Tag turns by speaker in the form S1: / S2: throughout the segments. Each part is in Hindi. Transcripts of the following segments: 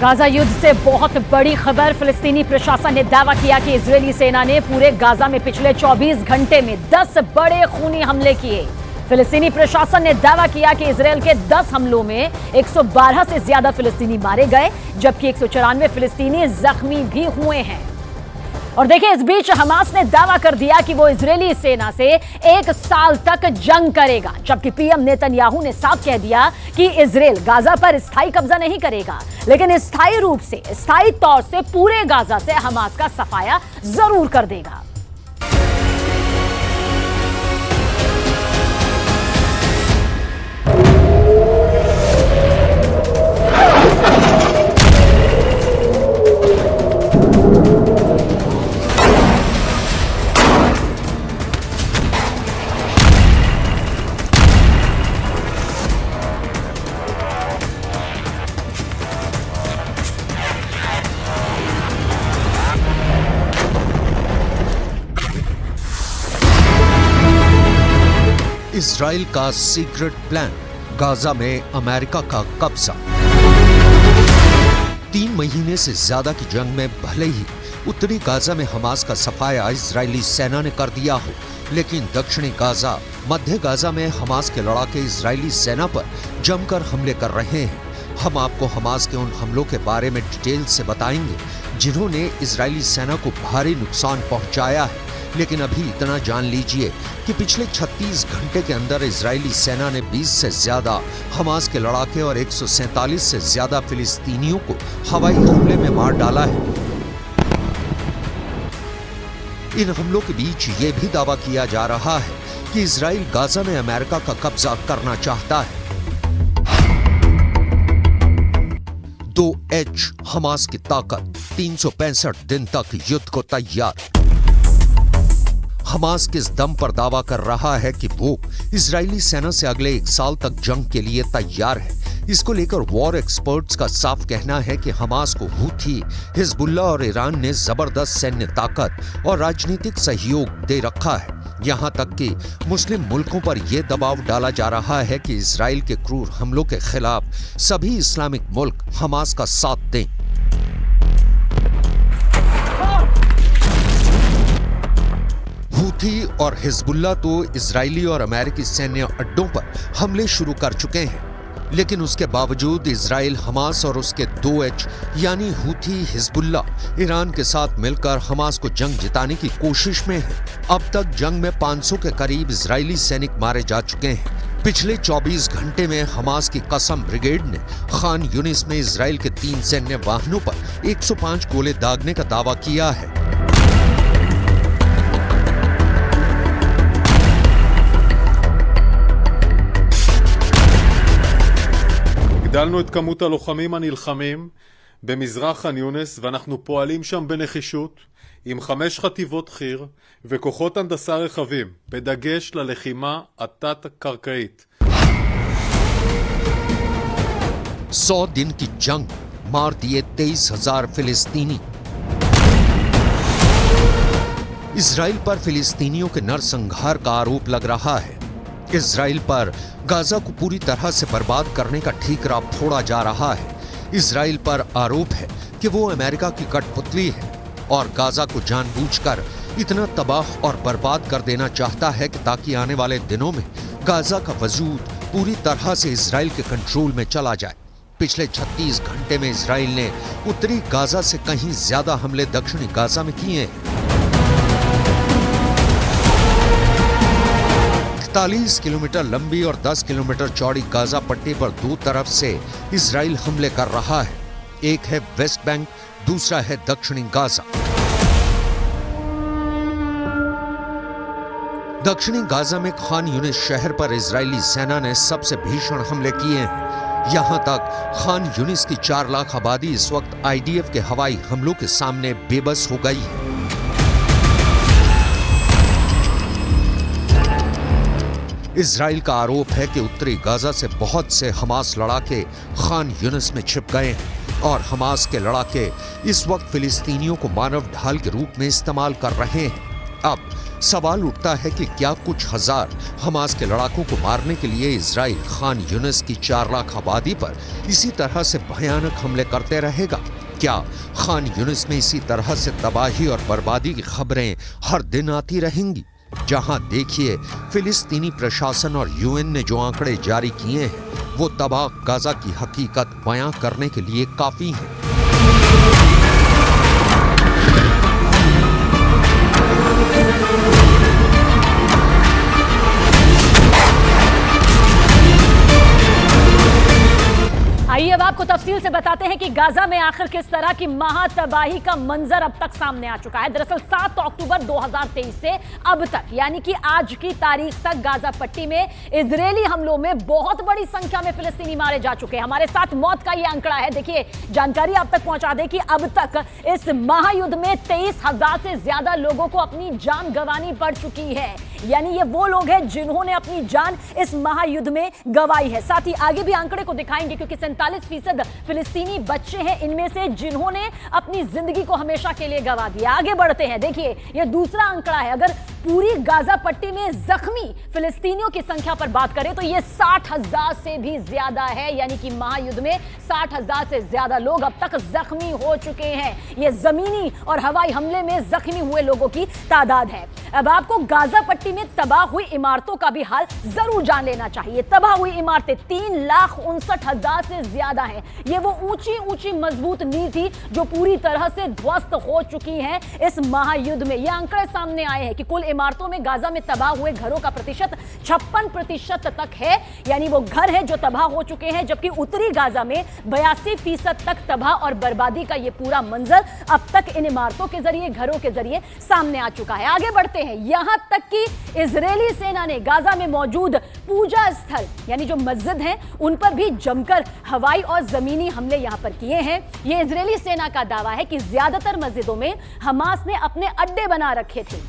S1: गाजा युद्ध से बहुत बड़ी खबर। फिलिस्तीनी प्रशासन ने दावा किया कि इजरायली सेना ने पूरे गाजा में पिछले 24 घंटे में 10 बड़े खूनी हमले किए। फिलिस्तीनी प्रशासन ने दावा किया कि इजरायल के 10 हमलों में 112 से ज्यादा फिलिस्तीनी मारे गए, जबकि 194 फिलिस्तीनी जख्मी भी हुए हैं। और देखिए, इस बीच हमास ने दावा कर दिया कि वो इजरायली सेना से 1 साल तक जंग करेगा, जबकि पीएम नेतन्याहू ने साफ कह दिया कि इजरायल गाजा पर स्थायी कब्जा नहीं करेगा, लेकिन स्थायी तौर से पूरे गाजा से हमास का सफाया जरूर कर देगा।
S2: इजराइल का सीक्रेट प्लान, गाजा में अमेरिका का कब्जा। 3 महीने से ज्यादा की जंग में भले ही उत्तरी गाजा में हमास का सफाया इजरायली सेना ने कर दिया हो, लेकिन दक्षिणी गाजा, मध्य गाजा में हमास के लड़ाके इजरायली सेना पर जमकर हमले कर रहे हैं। हम आपको हमास के उन हमलों के बारे में डिटेल से बताएंगे जिन्होंने इजरायली सेना को भारी नुकसान पहुंचाया है। लेकिन अभी इतना जान लीजिए कि पिछले 36 घंटे के अंदर इजरायली सेना ने 20 से ज्यादा हमास के लड़ाके और 147 से ज्यादा फिलिस्तीनियों को हवाई हमले में मार डाला है। इन हमलों के बीच ये भी दावा किया जा रहा है कि इजराइल गाजा में अमेरिका का कब्जा करना चाहता है। 2H हमास की ताकत, 365 दिन तक युद्ध को तैयार। हमास किस दम पर दावा कर रहा है कि वो इजरायली सेना से अगले 1 साल तक जंग के लिए तैयार है। इसको लेकर वॉर एक्सपर्ट्स का साफ कहना है कि हमास को हूथी, हिजबुल्लाह और ईरान ने जबरदस्त सैन्य ताकत और राजनीतिक सहयोग दे रखा है। यहां तक कि मुस्लिम मुल्कों पर यह दबाव डाला जा रहा है कि इजराइल के क्रूर हमलों के खिलाफ सभी इस्लामिक मुल्क हमास का साथ दें। हूथी और हिजबुल्लाह तो इजरायली और अमेरिकी सैन्य अड्डों पर हमले शुरू कर चुके हैं, लेकिन उसके बावजूद इजराइल हमास और उसके 2H यानी हूथी, हिजबुल्लाह ईरान के साथ मिलकर हमास को जंग जिताने की कोशिश में है। अब तक जंग में 500 के करीब इजरायली सैनिक मारे जा चुके हैं। पिछले 24 घंटे में हमास की कसम ब्रिगेड ने खान यूनिस में इजराइल के 3 सैन्य वाहनों पर 105 गोले दागने का दावा किया है।
S3: הגדלנו את כמות הלוחמים הנלחמים במזרח ח'אן יונס, ואנחנו פועלים שם בנחישות עם 5 חטיבות חי"ר וכוחות הנדסה רחבים, בדגש ללחימה התת-קרקעית.
S2: 100 दिन की जंग, मार दिए 23,000 फिलिस्तीनी। इजराइल पर फिलिस्तीनियों के नरसंहार का आरोप लग रहा है। इजराइल पर गाजा को पूरी तरह से बर्बाद करने का ठीकरा फोड़ा जा रहा है। इजराइल पर आरोप है कि वो अमेरिका की कठपुतली है और गाजा को जानबूझकर इतना तबाह और बर्बाद कर देना चाहता है कि ताकि आने वाले दिनों में गाजा का वजूद पूरी तरह से इजराइल के कंट्रोल में चला जाए। पिछले 36 घंटे में इजराइल ने उत्तरी गाजा से कहीं ज्यादा हमले दक्षिणी गाजा में किए हैं। 41 किलोमीटर लंबी और 10 किलोमीटर चौड़ी गाजा पट्टी पर 2 तरफ से इजराइल हमले कर रहा है। एक है वेस्ट बैंक, दूसरा है दक्षिणी गाजा। दक्षिणी गाजा में खान यूनिस शहर पर इजरायली सेना ने सबसे भीषण हमले किए हैं। यहां तक खान यूनिस की 4 लाख आबादी इस वक्त IDF के हवाई हमलों के सामने बेबस हो गई है। इजराइल का आरोप है कि उत्तरी गाजा से बहुत से हमास लड़ाके खान यूनिस में छिप गए हैं और हमास के लड़ाके इस वक्त फिलिस्तीनियों को मानव ढाल के रूप में इस्तेमाल कर रहे हैं। अब सवाल उठता है कि क्या कुछ हजार हमास के लड़ाकों को मारने के लिए इजराइल खान यूनिस की 4 लाख आबादी पर इसी तरह से भयानक हमले करते रहेगा? क्या खान यूनिस में इसी तरह से तबाही और बर्बादी की खबरें हर दिन आती रहेंगी? जहां देखिए फिलिस्तीनी प्रशासन और यूएन ने जो आंकड़े जारी किए हैं वो तबाह गाजा की हकीकत बयां करने के लिए काफी हैं।
S1: आइए अब आपको तफसील से बताते हैं कि गाजा में आखिर किस तरह की महातबाही का मंजर अब तक सामने आ चुका है। दरअसल 7 अक्टूबर 2023 से अब तक यानी कि आज की तारीख तक गाजा पट्टी में इजरायली हमलों में बहुत बड़ी संख्या में फिलिस्तीनी मारे जा चुके हैं। हमारे साथ मौत का ये आंकड़ा है। देखिए, जानकारी आप तक पहुंचा दें कि अब तक इस महायुद्ध में 23,000 से ज्यादा लोगों को अपनी जान गंवानी पड़ चुकी है। यानी ये वो लोग हैं जिन्होंने अपनी जान इस महायुद्ध में गंवाई है। साथ ही आगे भी आंकड़े को दिखाएंगे क्योंकि 47% फिलिस्तीनी बच्चे हैं इनमें से जिन्होंने अपनी जिंदगी को हमेशा के लिए गंवा दिया। आगे बढ़ते हैं। देखिए, ये दूसरा आंकड़ा है। अगर पूरी गाजा पट्टी में जख्मी फिलिस्तीनियों की संख्या पर बात करें तो ये 60,000 से भी ज्यादा है। यानी कि महायुद्ध में 60,000 से ज्यादा लोग अब तक जख्मी हो चुके हैं। ये जमीनी और हवाई हमले में जख्मी हुए लोगों की तादाद है। अब आपको गाजा पट्टी में तबाह हुई इमारतों का भी हाल जरूर जान लेना चाहिए। तबाह हुई इमारतें 3,59,000 से ज्यादा हैं। ये वो ऊंची ऊंची मजबूत नींव थी जो पूरी तरह से ध्वस्त हो चुकी हैं इस महायुद्ध में। ये आंकड़े सामने आए हैं कि कुल इमारतों में गाजा में तबाह हुए घरों का प्रतिशत 56% तक है। यानी वो घर हैं जो तबाह हो चुके हैं, जबकि उत्तरी गाजा में 82% तक तबाह और बर्बादी का ये पूरा मंजर अब तक इन इमारतों के जरिए, घरों के जरिए सामने आ चुका है। आगे बढ़ते हैं। यहां तक कि इजरायली सेना ने गाजा में मौजूद पूजा स्थल यानी जो मस्जिद हैं उन पर भी जमकर हवाई और जमीनी हमले यहां पर किए हैं। यह इजरायली सेना का दावा है कि ज्यादातर मस्जिदों में हमास ने अपने अड्डे बना रखे थे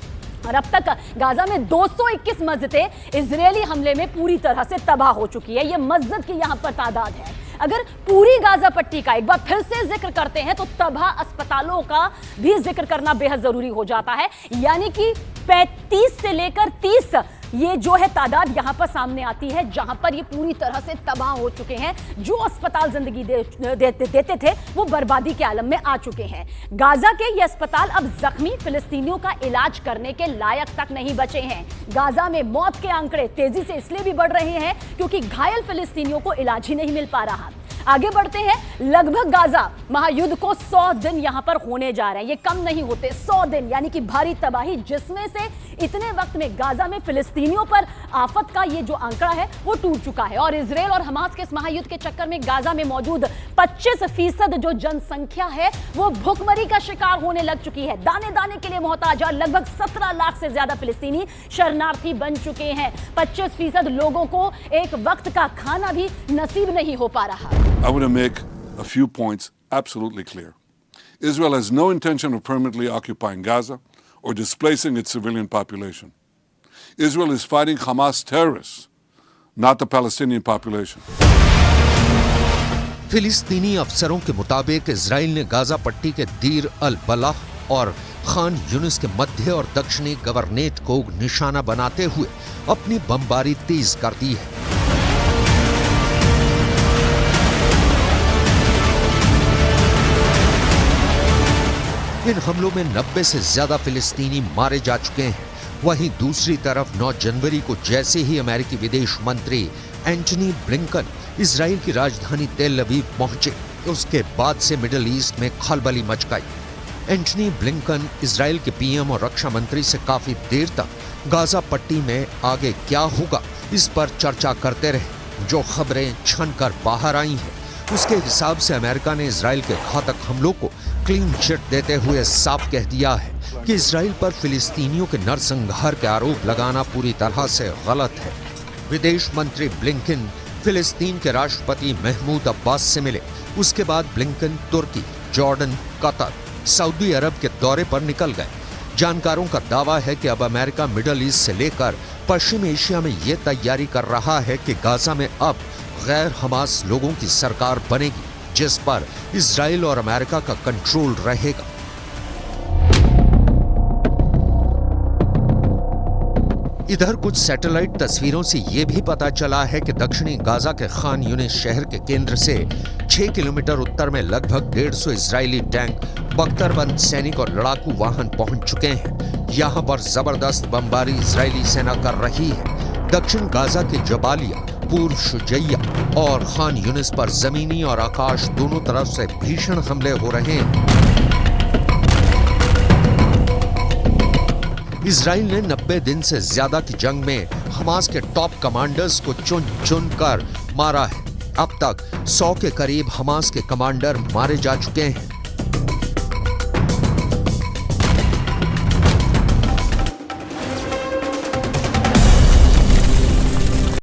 S1: और अब तक गाजा में 221 मस्जिदें इजरायली हमले में पूरी तरह से तबाह हो चुकी है। यह मस्जिद की यहां पर तादाद है। अगर पूरी गाजा पट्टी का एक बार फिर से जिक्र करते हैं तो तबाह अस्पतालों का भी जिक्र करना बेहद जरूरी हो जाता है। यानी कि 35 से लेकर 30 ये जो है तादाद यहां पर सामने आती है जहां पर ये पूरी तरह से तबाह हो चुके हैं। जो अस्पताल जिंदगी देते थे वो बर्बादी के आलम में आ चुके हैं। गाजा के ये अस्पताल अब जख्मी फिलिस्तीनियों का इलाज करने के लायक तक नहीं बचे हैं। गाजा में मौत के आंकड़े तेजी से इसलिए भी बढ़ रहे हैं क्योंकि घायल फिलिस्तीनियों को इलाज ही नहीं मिल पा रहा। आगे बढ़ते हैं। लगभग गाजा महायुद्ध को 100 दिन यहां पर होने जा रहे हैं। ये कम नहीं होते, 100 दिन यानी कि भारी तबाही, जिसमें से इतने वक्त में गाजा में फिलिस्तीनियों पर आफत का ये जो आंकड़ा है वो टूट चुका है। और इजराइल और हमास के इस महायुद्ध के चक्कर में गाजा में मौजूद 25% जो जनसंख्या है वो भूखमरी का शिकार होने लग चुकी है। दाने दाने के लिए मोहताज और लगभग 17 लाख से ज्यादा फिलिस्तीनी शरणार्थी बन चुके हैं। 25% लोगों को एक वक्त का खाना भी नसीब नहीं हो पा रहा।
S4: I want to make a few points absolutely clear. Israel has no intention of permanently occupying Gaza or displacing its civilian population. Israel is fighting Hamas terrorists, not the Palestinian population.
S2: फिलिस्तीनी अफसरों के मुताबिक इजराइल ने गाजा पट्टी के दीर अल बलाह और खान यूनिस के मध्य और दक्षिणी गवर्नेट को निशाना बनाते हुए अपनी बमबारी तेज कर दी है। इन हमलों में 90 से ज्यादा फिलिस्तीनी मारे जा चुके हैं। वहीं दूसरी तरफ 9 जनवरी को जैसे ही अमेरिकी विदेश मंत्री एंटनी ब्लिंकन इजराइल की राजधानी तेल अवीव पहुंचे, उसके बाद से मिडिल ईस्ट में खलबली मच गई। एंटनी ब्लिंकन इजराइल के पीएम और रक्षा मंत्री से काफी देर तक गाजा पट्टी में आगे क्या होगा इस पर चर्चा करते रहे। जो खबरें छनकर बाहर आई हैं उसके हिसाब से अमेरिका ने इजराइल के घातक हमलों को क्लीन चिट देते हुए साफ कह दिया है कि इजराइल पर फिलिस्तीनियों के नरसंहार के आरोप लगाना पूरी तरह से गलत है। विदेश मंत्री ब्लिंकन फिलिस्तीन के राष्ट्रपति महमूद अब्बास से मिले। उसके बाद ब्लिंकन तुर्की, जॉर्डन, कतर, सऊदी अरब के दौरे पर निकल गए। जानकारों का दावा है कि अब अमेरिका मिडिल ईस्ट से लेकर पश्चिम एशिया में ये तैयारी कर रहा है कि गाजा में अब गैर हमास लोगों की सरकार बनेगी जिस पर इजराइल और अमेरिका का कंट्रोल रहेगा। इधर कुछ सैटेलाइट तस्वीरों से यह भी पता चला है कि दक्षिणी गाजा के खान यूनिस शहर के केंद्र से 6 किलोमीटर उत्तर में लगभग 150 इजरायली टैंक, बख्तरबंद सैनिक और लड़ाकू वाहन पहुंच चुके हैं। यहां पर जबरदस्त बमबारी इजरायली सेना कर रही है। दक्षिण गाजा के जबालिया, पूर्व शुजैया और खान यूनिस पर जमीनी और आकाश दोनों तरफ से भीषण हमले हो रहे हैं। इजराइल ने 90 दिन से ज्यादा की जंग में हमास के टॉप कमांडर्स को चुन चुन कर मारा है। अब तक 100 के करीब हमास के कमांडर मारे जा चुके हैं।